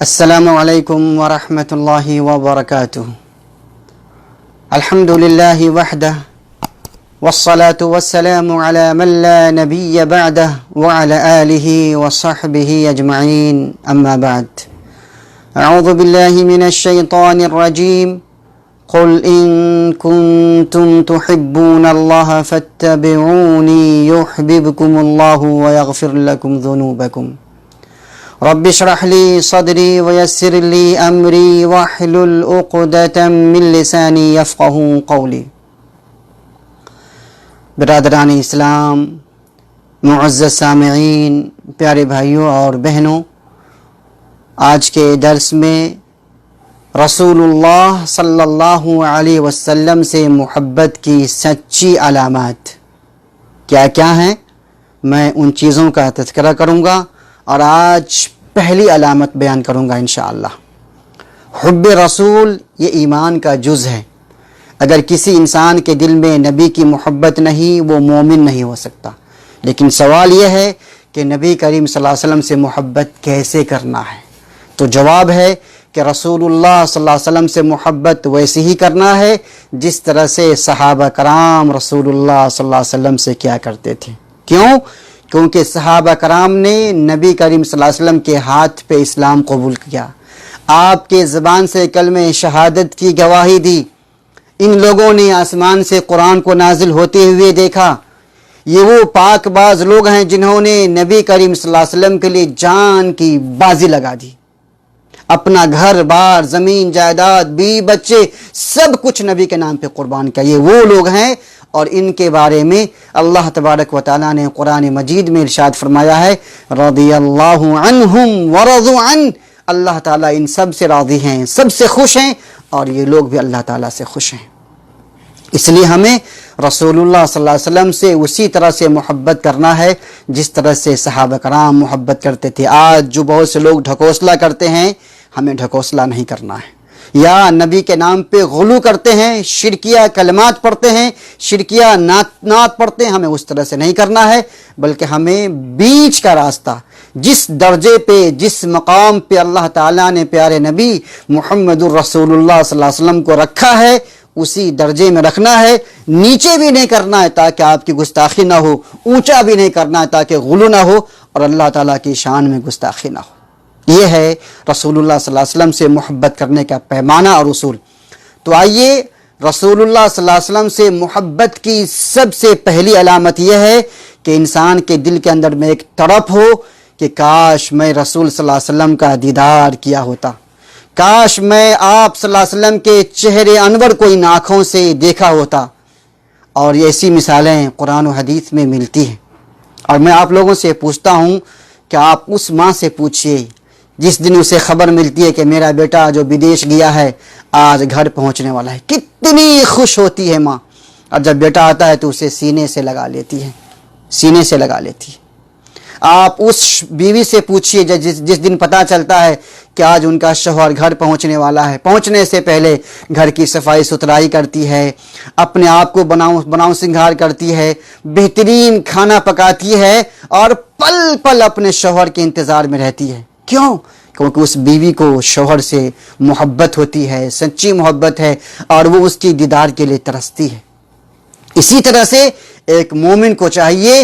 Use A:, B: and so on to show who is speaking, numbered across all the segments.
A: السلام علیکم ورحمۃ اللہ وبرکاتہ. الحمد للہ وحدہ والصلاة والسلام على من لا نبی بعدہ وعلى آلہ وصحبہ اجمعین اما بعد. اعوذ باللہ من الشیطان الرجیم. قل ان کنتم تحبون اللہ فاتبعونی یحببکم اللہ ویغفر لکم ذنوبکم. رب اشرح لی صدری ویسر لی امری واحلل عقدۃ من لسانی یفقہوا قولی. برادران اسلام، معزز سامعین، پیارے بھائیوں اور بہنوں، آج کے درس میں رسول اللہ صلی اللہ علیہ وسلم سے محبت کی سچی علامات کیا کیا ہیں، میں ان چیزوں کا تذکرہ کروں گا اور آج پہلی علامت بیان کروں گا انشاءاللہ. حب رسول یہ ایمان کا جز ہے. اگر کسی انسان کے دل میں نبی کی محبت نہیں، وہ مومن نہیں ہو سکتا. لیکن سوال یہ ہے کہ نبی کریم صلی اللہ علیہ وسلم سے محبت کیسے کرنا ہے؟ تو جواب ہے کہ رسول اللہ صلی اللہ علیہ وسلم سے محبت ویسے ہی کرنا ہے جس طرح سے صحابہ کرام رسول اللہ صلی اللہ علیہ وسلم سے کیا کرتے تھے. کیوں؟ کیونکہ صحابہ کرام نے نبی کریم صلی اللہ علیہ وسلم کے ہاتھ پہ اسلام قبول کیا، آپ کے زبان سے کلمہ شہادت کی گواہی دی. ان لوگوں نے آسمان سے قرآن کو نازل ہوتے ہوئے دیکھا. یہ وہ پاک باز لوگ ہیں جنہوں نے نبی کریم صلی اللہ علیہ وسلم کے لیے جان کی بازی لگا دی. اپنا گھر بار، زمین جائیداد، بیوی بچے، سب کچھ نبی کے نام پہ قربان کیا. یہ وہ لوگ ہیں اور ان کے بارے میں اللہ تبارک و تعالیٰ نے قرآن مجید میں ارشاد فرمایا ہے، رضی اللہ عنہم ورضوا عنہ. اللہ تعالیٰ ان سب سے راضی ہیں، سب سے خوش ہیں، اور یہ لوگ بھی اللہ تعالیٰ سے خوش ہیں. اس لیے ہمیں رسول اللہ صلی اللہ علیہ وسلم سے اسی طرح سے محبت کرنا ہے جس طرح سے صحابہ کرام محبت کرتے تھے. آج جو بہت سے لوگ ڈھکوسلا کرتے ہیں، ہمیں ڈھکوسلا نہیں کرنا ہے. یا نبی کے نام پہ غلو کرتے ہیں، شرکیہ کلمات پڑھتے ہیں، شرکیہ نعت پڑھتے ہیں، ہمیں اس طرح سے نہیں کرنا ہے، بلکہ ہمیں بیچ کا راستہ، جس درجے پہ، جس مقام پہ اللہ تعالیٰ نے پیارے نبی محمد الرسول اللہ صلی اللہ علیہ وسلم کو رکھا ہے، اسی درجے میں رکھنا ہے. نیچے بھی نہیں کرنا ہے تاکہ آپ کی گستاخی نہ ہو، اونچا بھی نہیں کرنا ہے تاکہ غلو نہ ہو اور اللہ تعالیٰ کی شان میں گستاخی نہ ہو. یہ ہے رسول اللہ صلی اللہ علیہ وسلم سے محبت کرنے کا پیمانہ اور اصول. تو آئیے، رسول اللہ صلی اللہ علیہ وسلم سے محبت کی سب سے پہلی علامت یہ ہے کہ انسان کے دل کے اندر میں ایک تڑپ ہو کہ کاش میں رسول صلی اللہ علیہ وسلم کا دیدار کیا ہوتا، کاش میں آپ صلی اللہ علیہ وسلم کے چہرے انور کو ان آنکھوں سے دیکھا ہوتا. اور یہ ایسی مثالیں قرآن و حدیث میں ملتی ہیں. اور میں آپ لوگوں سے پوچھتا ہوں کہ آپ اس ماں سے پوچھئے جس دن اسے خبر ملتی ہے کہ میرا بیٹا جو بدیش گیا ہے آج گھر پہنچنے والا ہے، کتنی خوش ہوتی ہے ماں. اور جب بیٹا آتا ہے تو اسے سینے سے لگا لیتی ہے، سینے سے لگا لیتی ہے. آپ اس بیوی سے پوچھئے جس دن پتہ چلتا ہے کہ آج ان کا شوہر گھر پہنچنے والا ہے، پہنچنے سے پہلے گھر کی صفائی ستھرائی کرتی ہے، اپنے آپ کو بناؤ سنگھار کرتی ہے، بہترین کھانا پکاتی ہے اور پل پل اپنے شوہر کے انتظار میں رہتی ہے. کیوں؟ کیونکہ اس بیوی کو شوہر سے محبت ہوتی ہے، سچی محبت ہے، اور وہ اس کی دیدار کے لیے ترستی ہے. اسی طرح سے ایک مومن کو چاہیے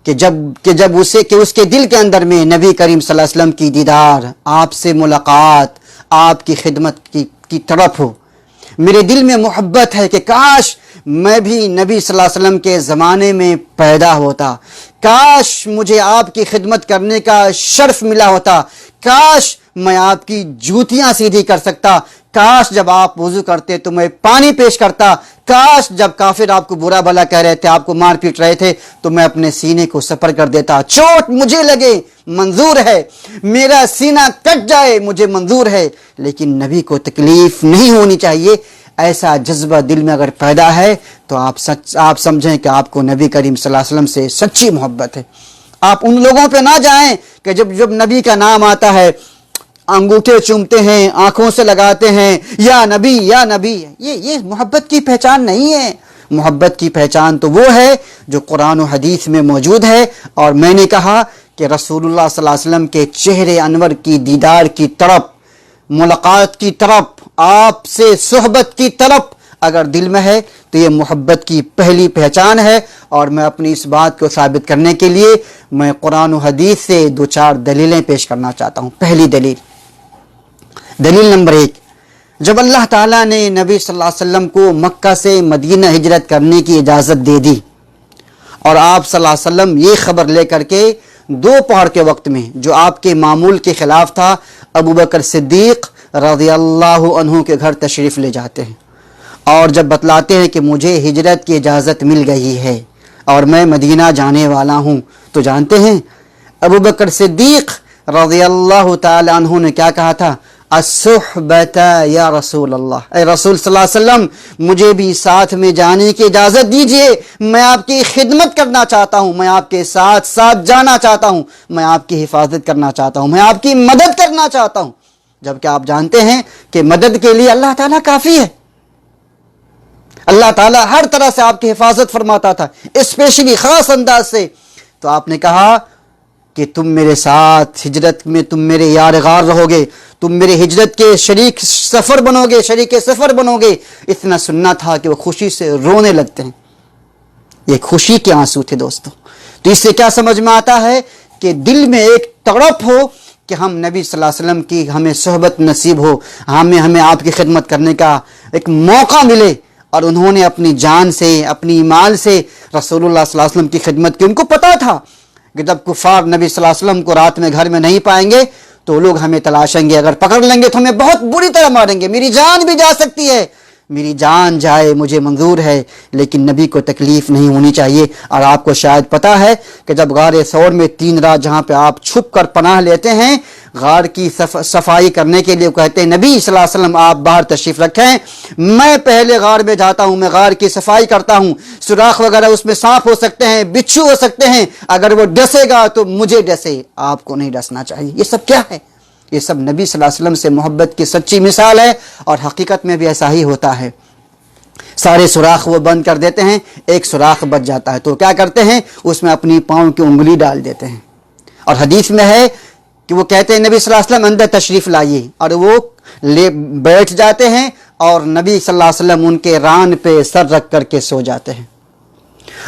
A: کہ جب اس کے دل کے اندر میں نبی کریم صلی اللہ علیہ وسلم کی دیدار، آپ سے ملاقات، آپ کی خدمت کی طرف ہو. میرے دل میں محبت ہے کہ کاش میں بھی نبی صلی اللہ علیہ وسلم کے زمانے میں پیدا ہوتا، کاش مجھے آپ کی خدمت کرنے کا شرف ملا ہوتا، کاش میں آپ کی جوتیاں سیدھی کر سکتا، کاش جب آپ وضو کرتے تو میں پانی پیش کرتا، کاش جب کافر آپ کو برا بھلا کہہ رہے تھے، آپ کو مار پیٹ رہے تھے تو میں اپنے سینے کو سپر کر دیتا. چوٹ مجھے لگے منظور ہے، میرا سینہ کٹ جائے مجھے منظور ہے، لیکن نبی کو تکلیف نہیں ہونی چاہیے. ایسا جذبہ دل میں اگر پیدا ہے تو آپ سمجھیں کہ آپ کو نبی کریم صلی اللہ علیہ وسلم سے سچی محبت ہے. آپ ان لوگوں پہ نہ جائیں کہ جب نبی کا نام آتا ہے انگوٹھے چومتے ہیں، آنکھوں سے لگاتے ہیں، یا نبی یا نبی. یہ محبت کی پہچان نہیں ہے. محبت کی پہچان تو وہ ہے جو قرآن و حدیث میں موجود ہے، اور میں نے کہا کہ رسول اللہ صلی اللہ علیہ وسلم کے چہرے انور کی دیدار کی طرف، ملاقات کی طرف، آپ سے صحبت کی طرف اگر دل میں ہے تو یہ محبت کی پہلی پہچان ہے۔ اور میں اپنی اس بات کو ثابت کرنے کے لیے میں قرآن و حدیث سے 2-4 دلیلیں پیش کرنا چاہتا ہوں۔ پہلی دلیل نمبر 1، جب اللہ تعالیٰ نے نبی صلی اللہ علیہ وسلم کو مکہ سے مدینہ ہجرت کرنے کی اجازت دے دی، اور آپ صلی اللہ علیہ وسلم یہ خبر لے کر کے دوپہر کے وقت میں، جو آپ کے معمول کے خلاف تھا، ابوبکر صدیق رضی اللہ عنہ کے گھر تشریف لے جاتے ہیں، اور جب بتلاتے ہیں کہ مجھے ہجرت کی اجازت مل گئی ہے اور میں مدینہ جانے والا ہوں، تو جانتے ہیں ابوبکر صدیق رضی اللہ تعالی عنہ نے کیا کہا تھا؟ الصحبۃ یا رسول اللہ، اے رسول صلی اللہ علیہ وسلم مجھے بھی ساتھ میں جانے کی اجازت دیجئے، میں آپ کی خدمت کرنا چاہتا ہوں، میں آپ کے ساتھ ساتھ جانا چاہتا ہوں، میں آپ کی حفاظت کرنا چاہتا ہوں، میں آپ کی مدد کرنا چاہتا ہوں، جبکہ آپ جانتے ہیں کہ مدد کے لیے اللہ تعالیٰ کافی ہے۔ اللہ تعالیٰ ہر طرح سے آپ کی حفاظت فرماتا تھا، اسپیشلی خاص انداز سے۔ تو آپ نے کہا کہ تم میرے ساتھ ہجرت میں، تم میرے یار غار رہو گے، تم میرے ہجرت کے شریک سفر بنو گے۔ اتنا سننا تھا کہ وہ خوشی سے رونے لگتے ہیں۔ یہ خوشی کے آنسو تھے دوستو۔ تو اس سے کیا سمجھ میں آتا ہے کہ دل میں ایک تڑپ ہو کہ ہم نبی صلی اللہ علیہ وسلم کی ہمیں صحبت نصیب ہو، ہمیں آپ کی خدمت کرنے کا ایک موقع ملے، اور انہوں نے اپنی جان سے، اپنی مال سے رسول اللہ صلی اللہ علیہ وسلم کی خدمت کی۔ ان کو پتا تھا کہ جب کفار نبی صلی اللہ علیہ وسلم کو رات میں گھر میں نہیں پائیں گے تو لوگ ہمیں تلاشیں گے، اگر پکڑ لیں گے تو ہمیں بہت بری طرح ماریں گے، میری جان بھی جا سکتی ہے، میری جان جائے مجھے منظور ہے، لیکن نبی کو تکلیف نہیں ہونی چاہیے۔ اور آپ کو شاید پتا ہے کہ جب غار ثور میں 3 رات جہاں پہ آپ چھپ کر پناہ لیتے ہیں، غار کی صفائی کرنے کے لیے کہتے ہیں نبی صلی اللہ علیہ وسلم آپ باہر تشریف رکھیں، میں پہلے غار میں جاتا ہوں، میں غار کی صفائی کرتا ہوں، سوراخ وغیرہ اس میں سانپ ہو سکتے ہیں، بچھو ہو سکتے ہیں، اگر وہ ڈسے گا تو مجھے ڈسے، آپ کو نہیں ڈسنا چاہیے۔ یہ سب کیا ہے؟ یہ سب نبی صلی اللہ علیہ وسلم سے محبت کی سچی مثال ہے، اور حقیقت میں بھی ایسا ہی ہوتا ہے۔ سارے سوراخ وہ بند کر دیتے ہیں، ایک سوراخ بچ جاتا ہے تو کیا کرتے ہیں؟ اس میں اپنی پاؤں کی انگلی ڈال دیتے ہیں، اور حدیث میں ہے کہ وہ کہتے ہیں نبی صلی اللہ علیہ وسلم اندر تشریف لائیے، اور وہ بیٹھ جاتے ہیں، اور نبی صلی اللہ علیہ وسلم ان کے ران پہ سر رکھ کر کے سو جاتے ہیں،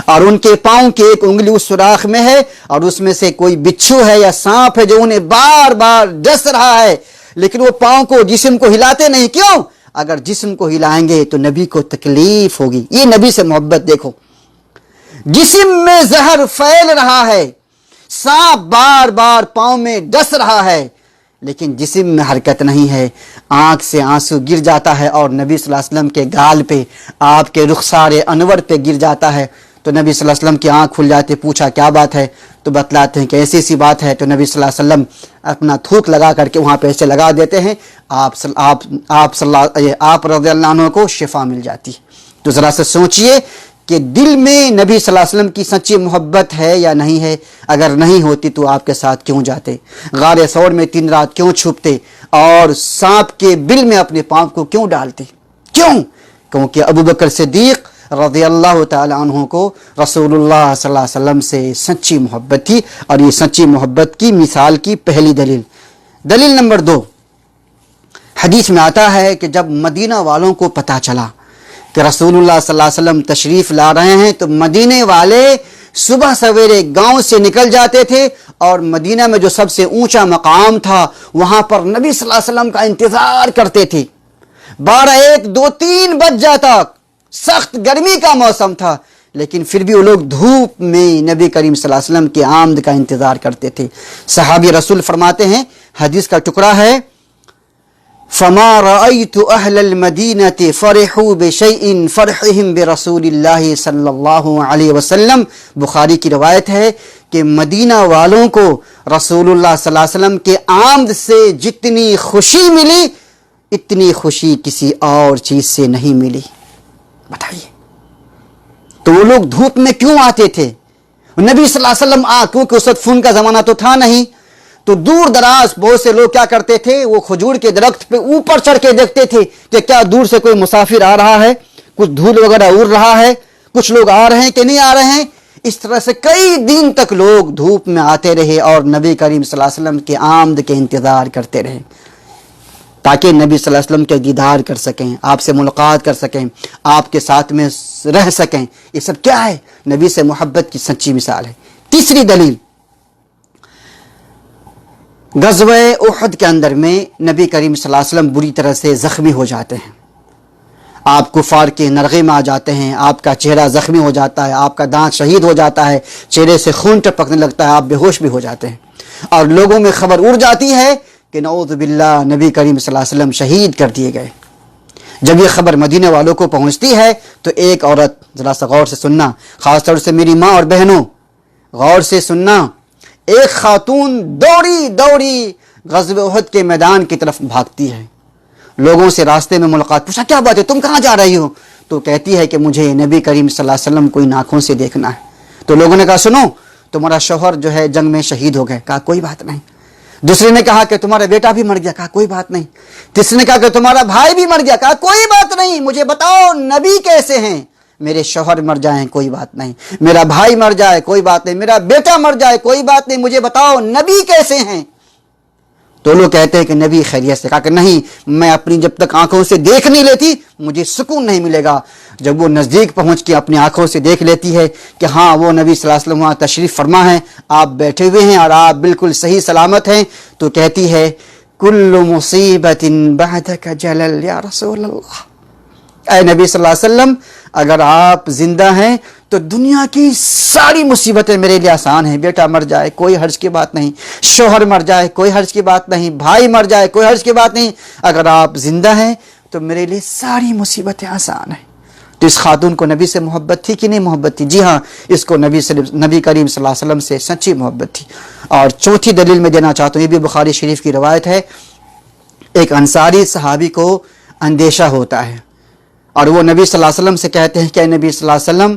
A: اور ان کے پاؤں کی ایک انگلی اس سوراخ میں ہے، اور اس میں سے کوئی بچھو ہے یا سانپ ہے جو انہیں بار بار ڈس رہا ہے، لیکن وہ پاؤں کو، جسم کو ہلاتے نہیں۔ کیوں؟ اگر جسم کو ہلائیں گے تو نبی کو تکلیف ہوگی۔ یہ نبی سے محبت دیکھو، جسم میں زہر پھیل رہا ہے، سانپ بار بار پاؤں میں ڈس رہا ہے، لیکن جسم میں حرکت نہیں ہے، آنکھ سے آنسو گر جاتا ہے، اور نبی صلی اللہ علیہ وسلم کے گال پہ، آپ کے رخسار انور پہ گر جاتا ہے، تو نبی صلی اللہ علیہ وسلم کی آنکھ کھل جاتی، پوچھا کیا بات ہے؟ تو بتلاتے ہیں کہ ایسی سی بات ہے، تو نبی صلی اللہ علیہ وسلم اپنا تھوک لگا کر کے وہاں پہ ایسے لگا دیتے ہیں، آپ رضی اللہ عنہ کو شفا مل جاتی ہے۔ تو ذرا سے سوچئے کہ دل میں نبی صلی اللہ علیہ وسلم کی سچی محبت ہے یا نہیں ہے؟ اگر نہیں ہوتی تو آپ کے ساتھ کیوں جاتے؟ غار ثور میں 3 رات کیوں چھپتے؟ اور سانپ کے بل میں اپنے پاؤں کو کیوں ڈالتے؟ کیوں؟ کیونکہ ابوبکر صدیق رضی اللہ تعالی عنہ کو رسول اللہ صلی اللہ علیہ وسلم سے سچی محبت تھی، اور یہ سچی محبت کی مثال کی پہلی دلیل نمبر 2، حدیث میں آتا ہے کہ جب مدینہ والوں کو پتہ چلا کہ رسول اللہ صلی اللہ علیہ وسلم تشریف لا رہے ہیں، تو مدینے والے صبح سویرے گاؤں سے نکل جاتے تھے، اور مدینہ میں جو سب سے اونچا مقام تھا وہاں پر نبی صلی اللہ علیہ وسلم کا انتظار کرتے تھے۔ 12، 1، 2، 3 بج جاتا، سخت گرمی کا موسم تھا، لیکن پھر بھی وہ لوگ دھوپ میں نبی کریم صلی اللہ علیہ وسلم کے آمد کا انتظار کرتے تھے۔ صحابی رسول فرماتے ہیں، حدیث کا ٹکڑا ہے، فما رأيت أهل المدينة فرحوا بشيء فرحهم برسول الله صلی اللہ علیہ وسلم۔ بخاری کی روایت ہے کہ مدینہ والوں کو رسول اللہ صلی اللہ علیہ وسلم کے آمد سے جتنی خوشی ملی، اتنی خوشی کسی اور چیز سے نہیں ملی۔ بتائیے، تو وہ لوگ دھوپ میں کیوں آتے تھے؟ نبی صلی اللہ علیہ وسلم کیونکہ اس وقت فون کا زمانہ تو تھا نہیں، تو دور دراز بہت سے لوگ کیا کرتے تھے، وہ کھجور کے درخت پہ اوپر چڑھ کے دیکھتے تھے کہ کیا دور سے کوئی مسافر آ رہا ہے، کچھ دھول وغیرہ اڑ رہا ہے، کچھ لوگ آ رہے ہیں کہ نہیں آ رہے ہیں. اس طرح سے کئی دن تک لوگ دھوپ میں آتے رہے اور نبی کریم صلی اللہ علیہ وسلم کے آمد کے انتظار کرتے رہے تاکہ نبی صلی اللہ علیہ وسلم کے دیدار کر سکیں, آپ سے ملاقات کر سکیں, آپ کے ساتھ میں رہ سکیں. یہ سب کیا ہے؟ نبی سے محبت کی سچی مثال ہے. تیسری دلیل, غزوہ احد کے اندر میں نبی کریم صلی اللہ علیہ وسلم بری طرح سے زخمی ہو جاتے ہیں. آپ کفار کے نرغے میں آ جاتے ہیں, آپ کا چہرہ زخمی ہو جاتا ہے, آپ کا دانت شہید ہو جاتا ہے, چہرے سے خون ٹپکنے لگتا ہے, آپ بے ہوش بھی ہو جاتے ہیں, اور لوگوں میں خبر اڑ جاتی ہے کہ نعوذ باللہ نبی کریم صلی اللہ علیہ وسلم شہید کر دیے گئے. جب یہ خبر مدینے والوں کو پہنچتی ہے تو ایک عورت, ذرا سا غور سے سننا, خاص طور سے میری ماں اور بہنوں غور سے سننا, ایک خاتون دوڑی دوڑی غزوہ احد کے میدان کی طرف بھاگتی ہے. لوگوں سے راستے میں ملاقات, پوچھا کیا بات ہے, تم کہاں جا رہی ہو؟ تو کہتی ہے کہ مجھے نبی کریم صلی اللہ علیہ وسلم کو ان آنکھوں سے دیکھنا ہے. تو لوگوں نے کہا سنو, تمہارا شوہر جو ہے جنگ میں شہید ہو گئے. کہا کوئی بات نہیں. دوسرے نے کہا کہ تمہارا بیٹا بھی مر گیا. کہا کوئی بات نہیں. تیسرے نے کہا کہ تمہارا بھائی بھی مر گیا. کہا کوئی بات نہیں, مجھے بتاؤ نبی کیسے ہیں؟ میرے شوہر مر جائیں کوئی بات نہیں, میرا بھائی مر جائے کوئی بات نہیں, میرا بیٹا مر جائے کوئی بات نہیں, مجھے بتاؤ نبی کیسے ہیں؟ تو لوگ کہتے ہیں کہ نبی خیریت سے. کہا کہ نہیں, میں اپنی جب تک آنکھوں سے دیکھ نہیں لیتی مجھے سکون نہیں ملے گا. جب وہ نزدیک پہنچ کے اپنی آنکھوں سے دیکھ لیتی ہے کہ ہاں وہ نبی صلی اللہ علیہ وسلم وہاں تشریف فرما ہیں, آپ بیٹھے ہوئے ہیں اور آپ بالکل صحیح سلامت ہیں, تو کہتی ہے کل مصیبت بعدک جلل یا رسول اللہ. اے نبی صلی اللہ علیہ وسلم, اگر آپ زندہ ہیں تو دنیا کی ساری مصیبتیں میرے لیے آسان ہیں. بیٹا مر جائے کوئی حرج کی بات نہیں, شوہر مر جائے کوئی حرج کی بات نہیں, بھائی مر جائے کوئی حرج کی بات نہیں, اگر آپ زندہ ہیں تو میرے لیے ساری مصیبتیں آسان ہیں. تو اس خاتون کو نبی سے محبت تھی کہ نہیں محبت تھی؟ جی ہاں, اس کو نبی کریم صلی اللہ علیہ وسلم سے سچی محبت تھی. اور چوتھی دلیل میں دینا چاہتا ہوں, یہ بھی بخاری شریف کی روایت ہے. ایک انصاری صحابی کو اندیشہ ہوتا ہے اور وہ نبی صلی اللہ علیہ وسلم سے کہتے ہیں کہ اے نبی صلی اللہ علیہ وسلم,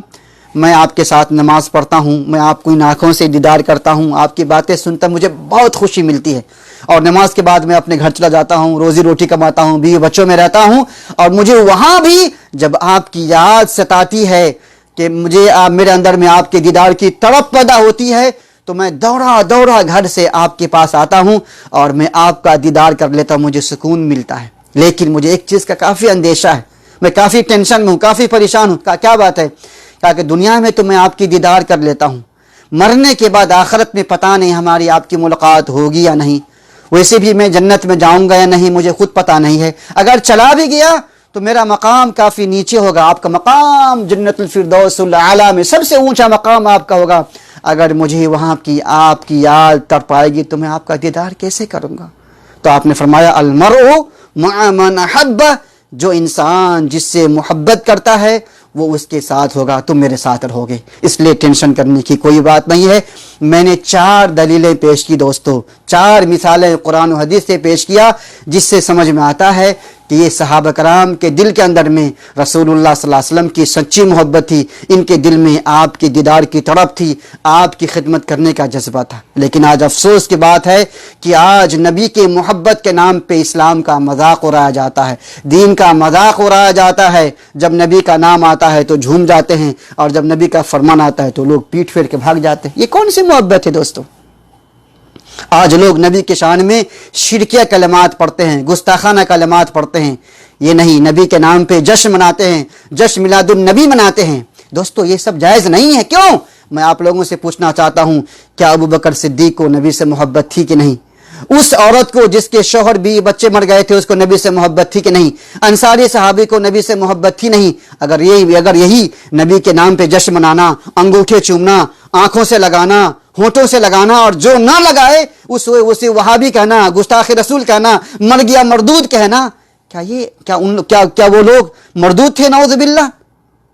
A: میں آپ کے ساتھ نماز پڑھتا ہوں, میں آپ کو ان آنکھوں سے دیدار کرتا ہوں, آپ کی باتیں سنتا مجھے بہت خوشی ملتی ہے, اور نماز کے بعد میں اپنے گھر چلا جاتا ہوں, روزی روٹی کماتا ہوں, بیوی بچوں میں رہتا ہوں, اور مجھے وہاں بھی جب آپ کی یاد ستاتی ہے کہ مجھے میرے اندر میں آپ کے دیدار کی تڑپ پیدا ہوتی ہے, تو میں دوڑا دوڑا گھر سے آپ کے پاس آتا ہوں اور میں آپ کا دیدار کر لیتا ہوں, مجھے سکون ملتا ہے. لیکن مجھے ایک چیز کا کافی اندیشہ ہے, میں کافی ٹینشن میں ہوں, کافی پریشان ہوں. کہا کیا بات ہے؟ کہا کہ دنیا میں تو میں آپ کی دیدار کر لیتا ہوں, مرنے کے بعد آخرت میں پتہ نہیں ہماری آپ کی ملاقات ہوگی یا نہیں, ویسے بھی میں جنت میں جاؤں گا یا نہیں مجھے خود پتہ نہیں ہے, اگر چلا بھی گیا تو میرا مقام کافی نیچے ہوگا, آپ کا مقام جنت الفردوس الاعلیٰ میں سب سے اونچا مقام آپ کا ہوگا. اگر مجھے وہاں کی آپ کی یاد تڑپائے گی تو میں آپ کا دیدار کیسے کروں گا؟ تو آپ نے فرمایا المرء مع من احب, جو انسان جس سے محبت کرتا ہے وہ اس کے ساتھ ہوگا, تم میرے ساتھ رہوگے, اس لیے ٹینشن کرنے کی کوئی بات نہیں ہے. میں نے 4 دلیلیں پیش کی دوستو, 4 مثالیں قرآن و حدیث سے پیش کیا, جس سے سمجھ میں آتا ہے کہ یہ صحابہ کرام کے دل کے اندر میں رسول اللہ صلی اللہ علیہ وسلم کی سچی محبت تھی, ان کے دل میں آپ کے دیدار کی تڑپ تھی, آپ کی خدمت کرنے کا جذبہ تھا. لیکن آج افسوس کی بات ہے کہ آج نبی کے محبت کے نام پہ اسلام کا مذاق اڑایا جاتا ہے, دین کا مذاق اڑایا جاتا ہے. جب نبی کا نام آتا ہے تو جھوم جاتے ہیں, اور جب نبی کا فرمان آتا ہے تو لوگ پیٹ پھیر کے بھاگ جاتے ہیں. یہ کون سی محبت ہے دوستو؟ آج لوگ نبی کے شان میں شرکیہ کلمات پڑھتے ہیں, گستاخانہ کلمات پڑھتے ہیں. یہ نہیں, نبی کے نام پہ جشن مناتے ہیں, جشن میلاد النبی مناتے ہیں. دوستو یہ سب جائز نہیں ہے. کیوں؟ میں آپ لوگوں سے پوچھنا چاہتا ہوں, کیا ابو بکر صدیق کو نبی سے محبت تھی کہ نہیں؟ اس عورت کو جس کے شوہر بھی بچے مر گئے تھے اس کو نبی سے محبت تھی کہ نہیں؟ انصاری صحابی کو نبی سے محبت تھی نہیں؟ اگر یہی نبی کے نام پہ جشن منانا, انگوٹھے چومنا, آنکھوں سے لگانا, ہونٹوں سے لگانا, اور جو نہ لگائے اسے وہابی کہنا, گستاخ رسول کہنا, مر گیا مردود کہنا, کیا وہ لوگ مردود تھے؟ نعوذ باللہ.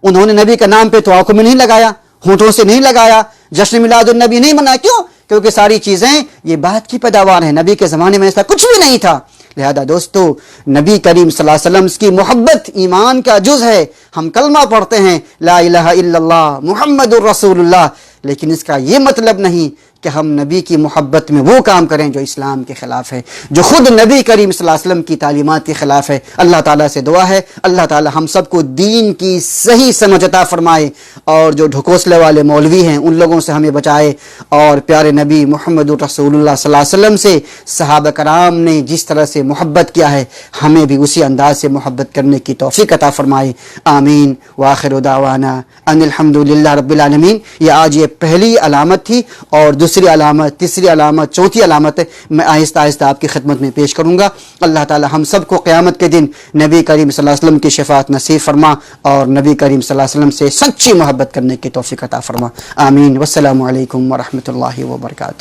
A: انہوں نے نبی کے نام پہ تو آنکھوں میں نہیں لگایا, ہونٹوں سے نہیں لگایا, جشن میلاد النبی نہیں منایا. کیوں؟ کیونکہ ساری چیزیں یہ بات کی پیداوار ہیں, نبی کے زمانے میں ایسا کچھ بھی نہیں تھا. لہذا دوستو, نبی کریم صلی اللہ علیہ وسلم کی محبت ایمان کا جز ہے. ہم کلمہ پڑھتے ہیں لا الہ الا اللہ محمد الرسول اللہ, لیکن اس کا یہ مطلب نہیں کہ ہم نبی کی محبت میں وہ کام کریں جو اسلام کے خلاف ہے، جو خود نبی کریم صلی اللہ علیہ وسلم کی تعلیمات کے خلاف ہے۔ اللہ تعالیٰ سے دعا ہے اللہ تعالیٰ ہم سب کو دین کی صحیح سمجھ عطا فرمائے، اور جو ڈھکوسلے والے مولوی ہیں ان لوگوں سے ہمیں بچائے، اور پیارے نبی محمد رسول اللہ صلی اللہ علیہ وسلم سے صحابہ کرام نے جس طرح سے محبت کیا ہے ہمیں بھی اسی انداز سے محبت کرنے کی توفیق عطا فرمائے، آمین۔ وآخر دعوانا ان الحمدللہ رب العالمین۔ یہ آج یہ پہلی علامت تھی، اور دوسری علامت، تیسری علامت، چوتھی علامت میں آہستہ آہستہ آپ کی خدمت میں پیش کروں گا۔ اللہ تعالی ہم سب کو قیامت کے دن نبی کریم صلی اللہ علیہ وسلم کی شفاعت نصیب فرما، اور نبی کریم صلی اللہ علیہ وسلم سے سچی محبت کرنے کی توفیق عطا فرما، آمین۔ والسلام علیکم ورحمۃ اللہ وبرکاتہ۔